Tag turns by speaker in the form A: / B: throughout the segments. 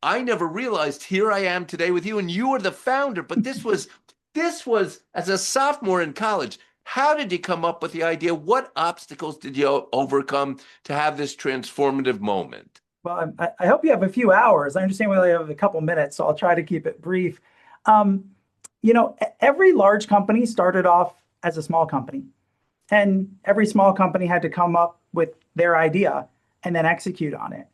A: I never realized here I am today with you, and you were the founder. But this was as a sophomore in college. How did you come up with the idea? What obstacles did you overcome to have this transformative moment?
B: Well, I hope you have a few hours. I understand we only have a couple minutes, so I'll try to keep it brief. Um, every large company started off as a small company, and every small company had to come up with their idea and then execute on it.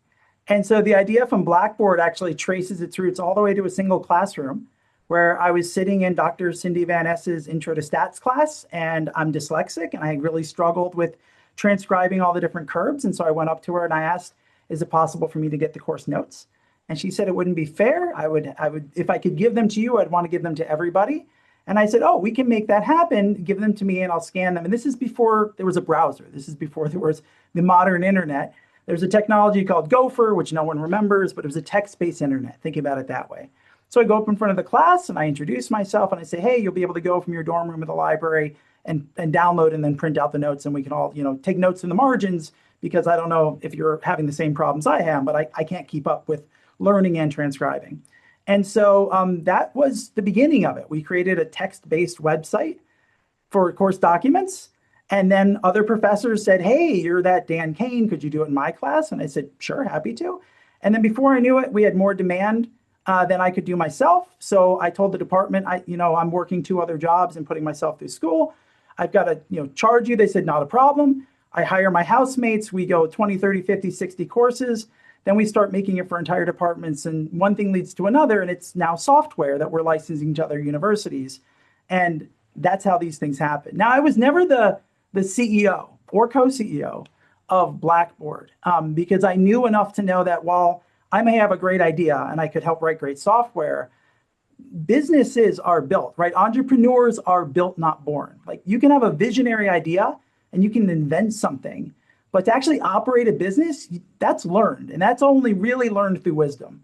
B: And so the idea from Blackboard actually traces its roots all the way to a single classroom where I was sitting in Dr. Cindy Van Ess's Intro to Stats class, and I'm dyslexic, and I really struggled with transcribing all the different curves. And so I went up to her and I asked, is it possible for me to get the course notes? And she said it wouldn't be fair. I would, if I could give them to you, I'd want to give them to everybody. And I said, oh, we can make that happen. Give them to me and I'll scan them. And this is before there was a browser. This is before there was the modern internet. There's a technology called Gopher, which no one remembers, but it was a text-based internet. Think about it that way. So I go up in front of the class and I introduce myself and I say, hey, you'll be able to go from your dorm room to the library and download and then print out the notes, and we can all, take notes in the margins, because I don't know if you're having the same problems I am, but I can't keep up with learning and transcribing. And so that was the beginning of it. We created a text-based website for course documents. And then other professors said, hey, you're that Dan Kane, could you do it in my class? And I said, sure, happy to. And then before I knew it, we had more demand than I could do myself. So I told the department, I'm working two other jobs and putting myself through school. I've got to, charge you. They said, not a problem. I hire my housemates. We go 20, 30, 50, 60 courses. Then we start making it for entire departments. And one thing leads to another. And it's now software that we're licensing to other universities. And that's how these things happen. Now, I was never the CEO or co-CEO of Blackboard, because I knew enough to know that while I may have a great idea and I could help write great software, businesses are built, right? Entrepreneurs are built, not born. Like, you can have a visionary idea and you can invent something, but to actually operate a business, that's learned. And that's only really learned through wisdom.